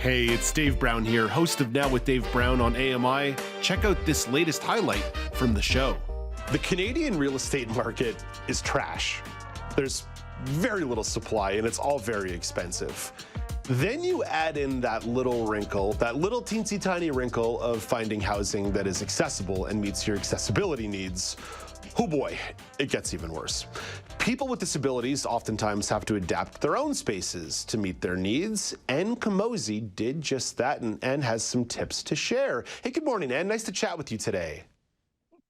Hey, it's Dave Brown here, host of Now with Dave Brown on AMI. Check out this latest highlight from the show. The Canadian real estate market is trash. There's very little supply and it's all very expensive. Then you add in that little wrinkle, that little teensy tiny wrinkle of finding housing that is accessible and meets your accessibility needs. Oh boy, it gets even worse. People with disabilities oftentimes have to adapt their own spaces to meet their needs, and Camozzi did just that and has some tips to share. Hey, good morning, Ann. Nice to chat with you today.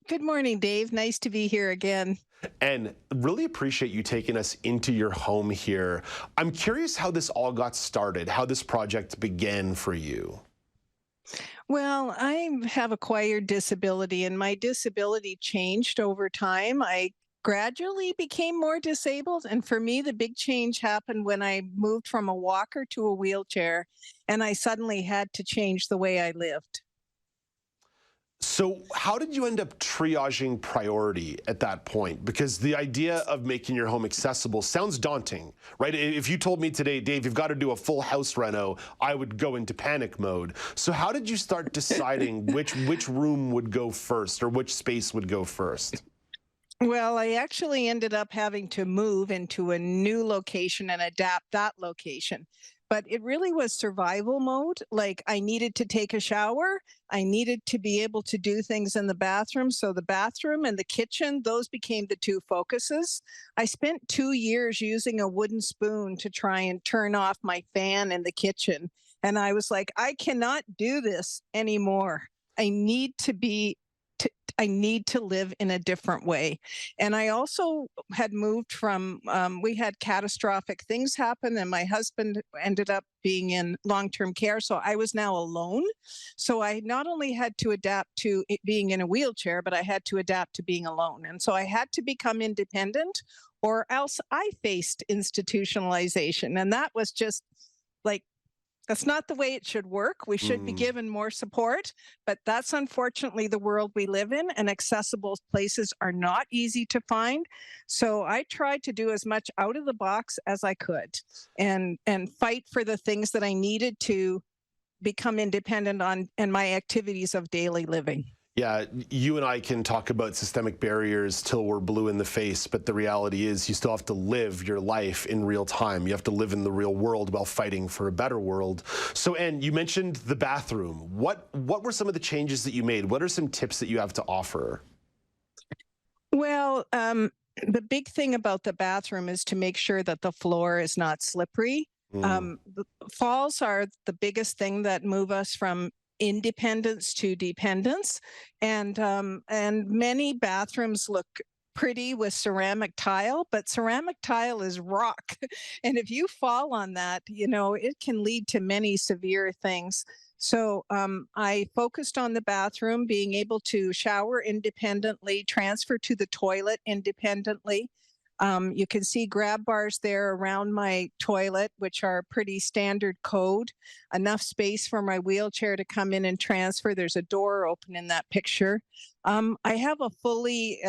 Good morning, Dave. Nice to be here again. And really appreciate you taking us into your home here. I'm curious how this all got started, how this project began for you. Well, I have acquired disability, and my disability changed over time. I gradually became more disabled, and for me, the big change happened when I moved from a walker to a wheelchair, and I suddenly had to change the way I lived. So how did you end up triaging priority at that point? Because the idea of making your home accessible sounds daunting, right? If you told me today, Dave, you've got to do a full house reno, I would go into panic mode. So how did you start deciding which room would go first or which space would go first? Well, I actually ended up having to move into a new location and adapt that location. But it really was survival mode. Like, I needed to take a shower. I needed to be able to do things in the bathroom. So the bathroom and the kitchen, those became the two focuses. I spent 2 years using a wooden spoon to try and turn off my fan in the kitchen. And I was like, I cannot do this anymore. I need to I need to live in a different way. And I also had moved from, we had catastrophic things happen, and my husband ended up being in long-term care. So I was now alone. So I not only had to adapt to it being in a wheelchair, but I had to adapt to being alone. And so I had to become independent, or else I faced institutionalization. And that was just like, that's not the way it should work. We should be given more support, but that's unfortunately the world we live in, and accessible places are not easy to find. So I tried to do as much out of the box as I could and fight for the things that I needed to become independent on and my activities of daily living. Yeah, you and I can talk about systemic barriers till we're blue in the face, but the reality is you still have to live your life in real time. You have to live in the real world while fighting for a better world. So, Ann, you mentioned the bathroom. What were some of the changes that you made? What are some tips that you have to offer? Well, the big thing about the bathroom is to make sure that the floor is not slippery. The falls are the biggest thing that move us from independence to dependence, and many bathrooms look pretty with ceramic tile, but ceramic tile is rock, and if you fall on that, it can lead to many severe things. So I focused on the bathroom, being able to shower independently, transfer to the toilet independently. You can see grab bars there around my toilet, which are pretty standard code. Enough space for my wheelchair to come in and transfer. There's a door open in that picture. I have a fully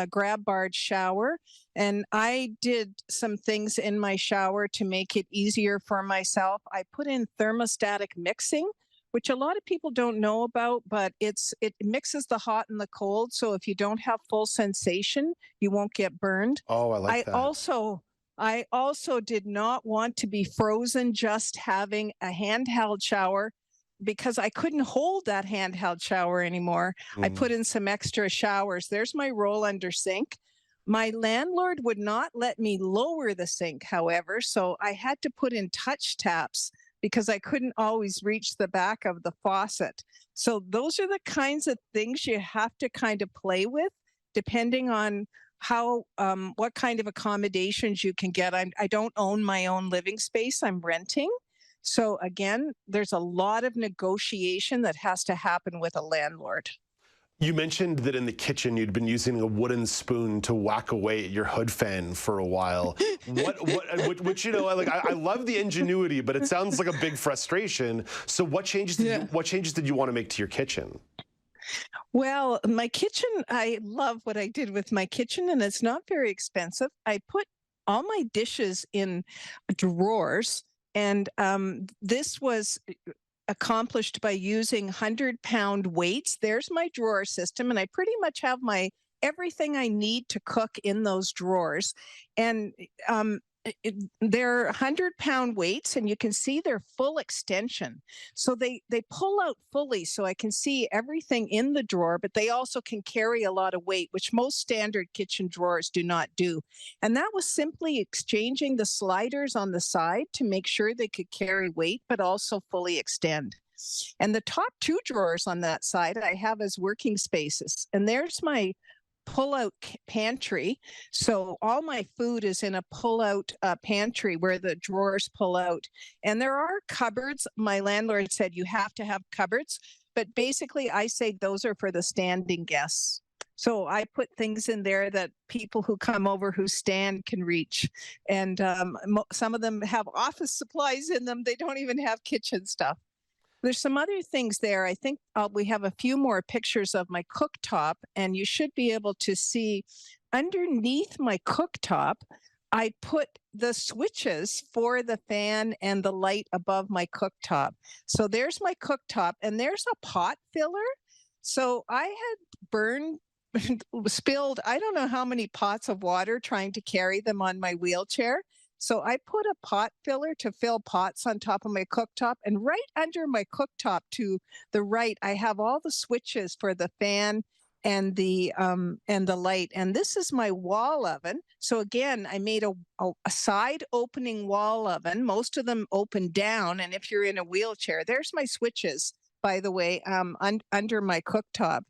grab barred shower, and I did some things in my shower to make it easier for myself. I put in thermostatic mixing, which a lot of people don't know about, but it mixes the hot and the cold. So if you don't have full sensation, you won't get burned. Oh, I like that. I also did not want to be frozen just having a handheld shower, because I couldn't hold that handheld shower anymore. I put in some extra showers. There's my roll under sink. My landlord would not let me lower the sink, however, so I had to put in touch taps because I couldn't always reach the back of the faucet. So those are the kinds of things you have to kind of play with, depending on what kind of accommodations you can get. I don't own my own living space, I'm renting. So again, there's a lot of negotiation that has to happen with a landlord. You mentioned that in the kitchen you'd been using a wooden spoon to whack away at your hood fan for a while. Which I love the ingenuity, but it sounds like a big frustration. So what changes did you want to make to your kitchen? Well, my kitchen, I love what I did with my kitchen, and it's not very expensive. I put all my dishes in drawers, And this was accomplished by using 100-pound weights. There's my drawer system, and I pretty much have my everything I need to cook in those drawers. And they're 100-pound weights, and you can see their full extension. So they pull out fully, so I can see everything in the drawer, but they also can carry a lot of weight, which most standard kitchen drawers do not do. And that was simply exchanging the sliders on the side to make sure they could carry weight, but also fully extend. And the top two drawers on that side I have as working spaces. And there's my pull-out pantry. So all my food is in a pull-out pantry where the drawers pull out. And there are cupboards. My landlord said you have to have cupboards, but basically I say those are for the standing guests. So I put things in there that people who come over who stand can reach. And some of them have office supplies in them. They don't even have kitchen stuff. There's some other things there. I think we have a few more pictures of my cooktop, and you should be able to see underneath my cooktop, I put the switches for the fan and the light above my cooktop. So there's my cooktop, and there's a pot filler. So I had spilled, I don't know how many pots of water trying to carry them on my wheelchair. So I put a pot filler to fill pots on top of my cooktop, and right under my cooktop to the right, I have all the switches for the fan and the light. And this is my wall oven. So again, I made a side opening wall oven. Most of them open down. And if you're in a wheelchair, there's my switches, by the way, under my cooktop.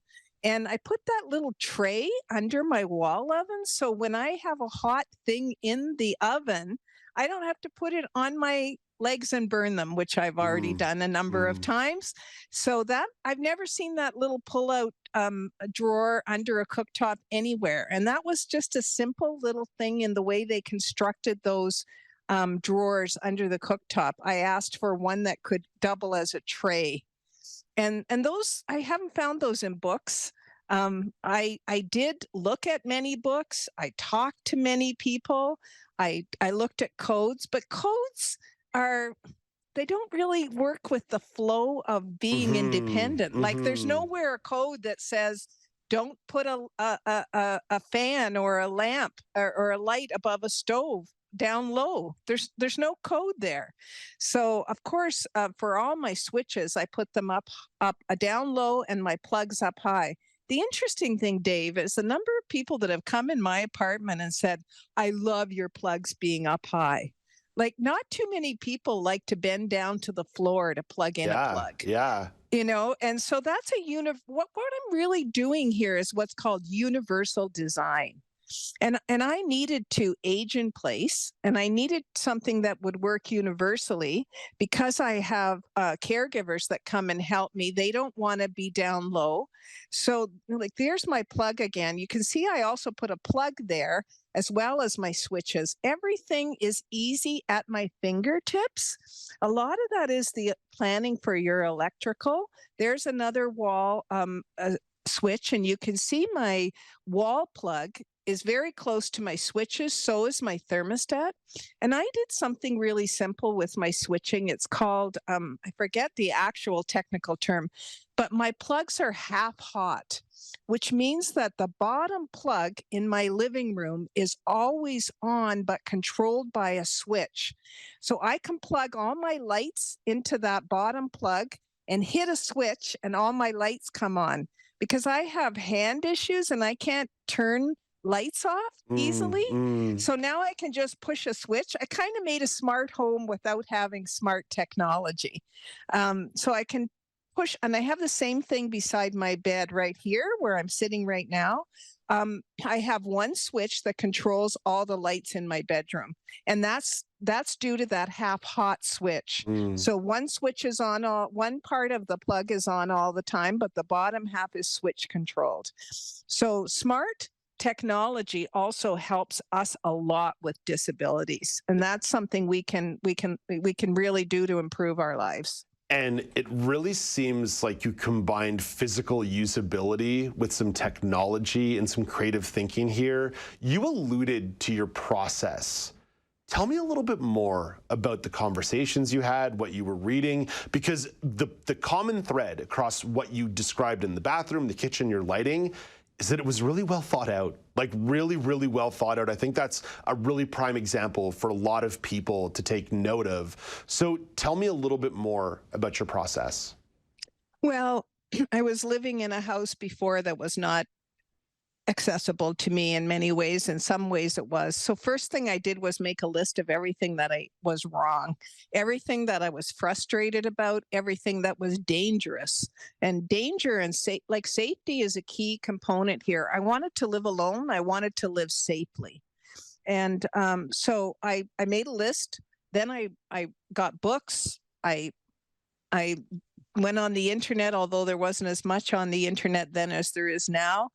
And I put that little tray under my wall oven. So when I have a hot thing in the oven, I don't have to put it on my legs and burn them, which I've already done a number of times. So that I've never seen that little pull-out drawer under a cooktop anywhere. And that was just a simple little thing in the way they constructed those drawers under the cooktop. I asked for one that could double as a tray. And those, I haven't found those in books. I did look at many books. I talked to many people. I looked at codes, but codes they don't really work with the flow of being independent. Like there's nowhere a code that says, don't put a fan or a lamp or a light above a stove down low. There's no code there. So of course, for all my switches, I put them up down low and my plugs up high. The interesting thing, Dave, is the number of people that have come in my apartment and said, I love your plugs being up high. Like not too many people like to bend down to the floor to plug in a plug. Yeah. You know, and so that's what I'm really doing here is what's called universal design. And I needed to age in place, and I needed something that would work universally because I have caregivers that come and help me. They don't want to be down low. So like, there's my plug again. You can see I also put a plug there as well as my switches. Everything is easy at my fingertips. A lot of that is the planning for your electrical. There's another wall switch, and you can see my wall plug is very close to my switches. So is my thermostat. And I did something really simple with my switching. It's called, I forget the actual technical term, but my plugs are half hot, which means that the bottom plug in my living room is always on, but controlled by a switch. So I can plug all my lights into that bottom plug and hit a switch and all my lights come on. Because I have hand issues and I can't turn lights off easily. So now I can just push a switch. I kind of made a smart home without having smart technology. So I can push, and I have the same thing beside my bed right here where I'm sitting right now. I have one switch that controls all the lights in my bedroom. And that's due to that half hot switch. So one switch is on, one part of the plug is on all the time, but the bottom half is switch controlled. So smart technology also helps us a lot with disabilities. And that's something we can really do to improve our lives. And it really seems like you combined physical usability with some technology and some creative thinking here. You alluded to your process Tell me a little bit more about the conversations you had, what you were reading, because the common thread across what you described in the bathroom, the kitchen, your lighting, is that it was really well thought out, like really, really well thought out. I think that's a really prime example for a lot of people to take note of. So tell me a little bit more about your process. Well, I was living in a house before that was not accessible to me in many ways. In some ways it was. So first thing I did was make a list of everything that I was wrong, everything that I was frustrated about, everything that was dangerous. And danger and safety is a key component here. I wanted to live alone. I wanted to live safely. And so I made a list. Then I got books. I went on the internet, although there wasn't as much on the internet then as there is now.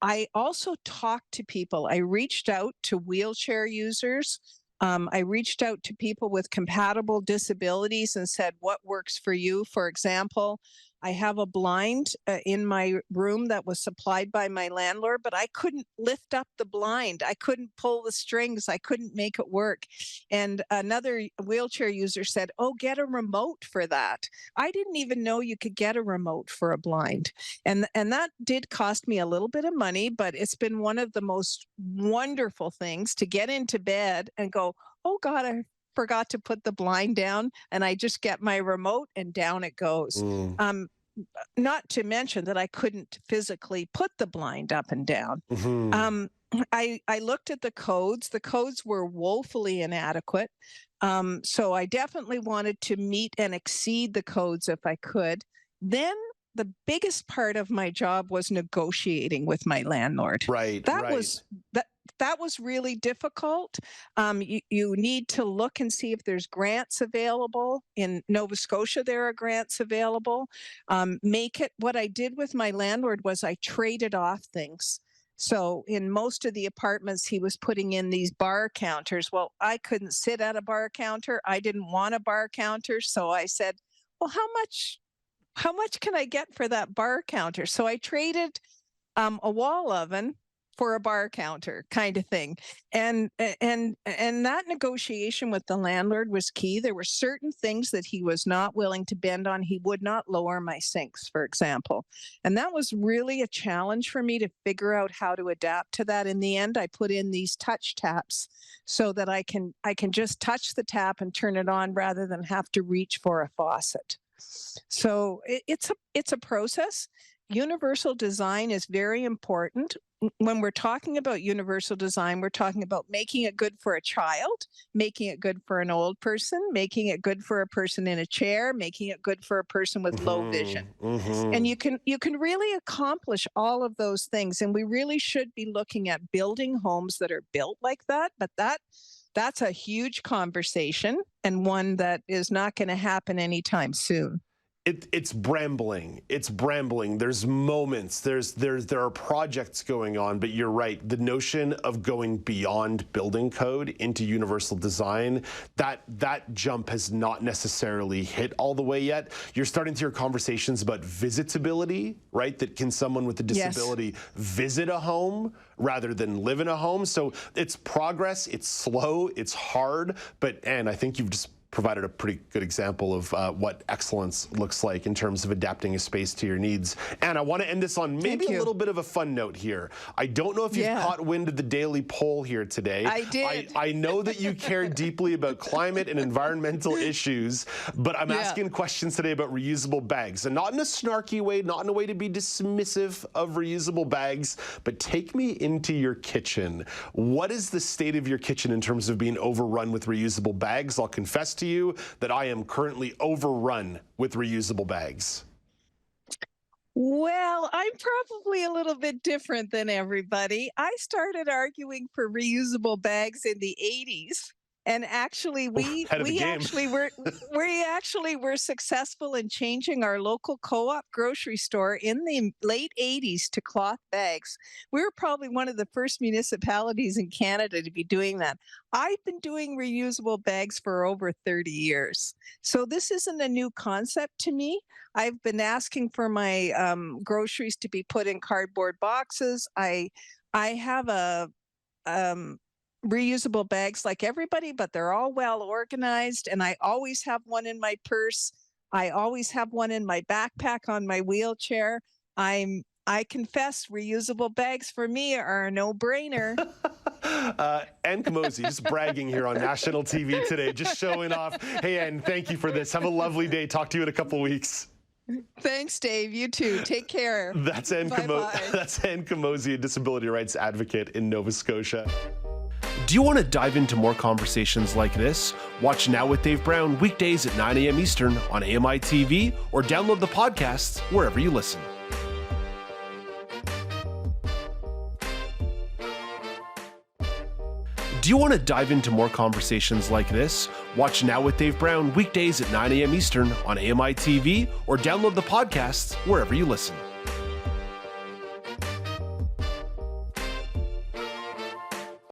I also talked to people. I reached out to wheelchair users. I reached out to people with compatible disabilities and said, what works for you? For example, I have a blind in my room that was supplied by my landlord, but I couldn't lift up the blind. I couldn't pull the strings. I couldn't make it work. And another wheelchair user said, oh, get a remote for that. I didn't even know you could get a remote for a blind. And that did cost me a little bit of money, but it's been one of the most wonderful things to get into bed and go, oh God, I forgot to put the blind down, and I just get my remote and down it goes. Not to mention that I couldn't physically put the blind up and down. I looked at the codes. The codes were woefully inadequate. So I definitely wanted to meet and exceed the codes if I could. Then the biggest part of my job was negotiating with my landlord. That was really difficult. You need to look and see if there's grants available. In Nova Scotia, there are grants available. What I did with my landlord was I traded off things. So in most of the apartments, he was putting in these bar counters. Well, I couldn't sit at a bar counter. I didn't want a bar counter. So I said, well, how much can I get for that bar counter? So I traded a wall oven for a bar counter, kind of thing. And that negotiation with the landlord was key. There were certain things that he was not willing to bend on. He would not lower my sinks, for example. And that was really a challenge for me to figure out how to adapt to that. In the end, I put in these touch taps so that I can just touch the tap and turn it on rather than have to reach for a faucet. So it's a process. Universal design is very important. When we're talking about universal design, we're talking about making it good for a child, making it good for an old person, making it good for a person in a chair, making it good for a person with low vision. And you can really accomplish all of those things. And we really should be looking at building homes that are built like that. But that's a huge conversation, and one that is not going to happen anytime soon. It's brambling. It's brambling. There's moments. There are projects going on, but you're right. The notion of going beyond building code into universal design, that jump has not necessarily hit all the way yet. You're starting to hear conversations about visitability, right? That can someone with a disability visit a home rather than live in a home? So it's progress. It's slow. It's hard. But Anne, I think you've just provided a pretty good example of what excellence looks like in terms of adapting a space to your needs. And I want to end this on maybe a little bit of a fun note here. I don't know if you've caught wind of the daily poll here today. I did. I know that you care deeply about climate and environmental issues, but I'm asking questions today about reusable bags, and not in a snarky way, not in a way to be dismissive of reusable bags, but take me into your kitchen. What is the state of your kitchen in terms of being overrun with reusable bags? I'll confess to you that I am currently overrun with reusable bags. Well, I'm probably a little bit different than everybody. I started arguing for reusable bags in the 80s. And actually, we actually were successful in changing our local co-op grocery store in the late 80s to cloth bags. We were probably one of the first municipalities in Canada to be doing that. I've been doing reusable bags for over 30 years. So this isn't a new concept to me. I've been asking for my groceries to be put in cardboard boxes. I have a reusable bags like everybody, but they're all well organized. And I always have one in my purse. I always have one in my backpack on my wheelchair. I confess, reusable bags for me are a no-brainer. Ann Camozzi, just bragging here on national TV today, just showing off. Hey, Ann, thank you for this. Have a lovely day. Talk to you in a couple weeks. Thanks, Dave. You too. Take care. That's Ann Camozzi, a disability rights advocate in Nova Scotia. Do you want to dive into more conversations like this? Watch Now with Dave Brown weekdays at 9 a.m. Eastern on AMI-TV or download the podcast wherever you listen. Do you want to dive into more conversations like this? Watch Now with Dave Brown weekdays at 9 a.m. Eastern on AMI-TV or download the podcast wherever you listen.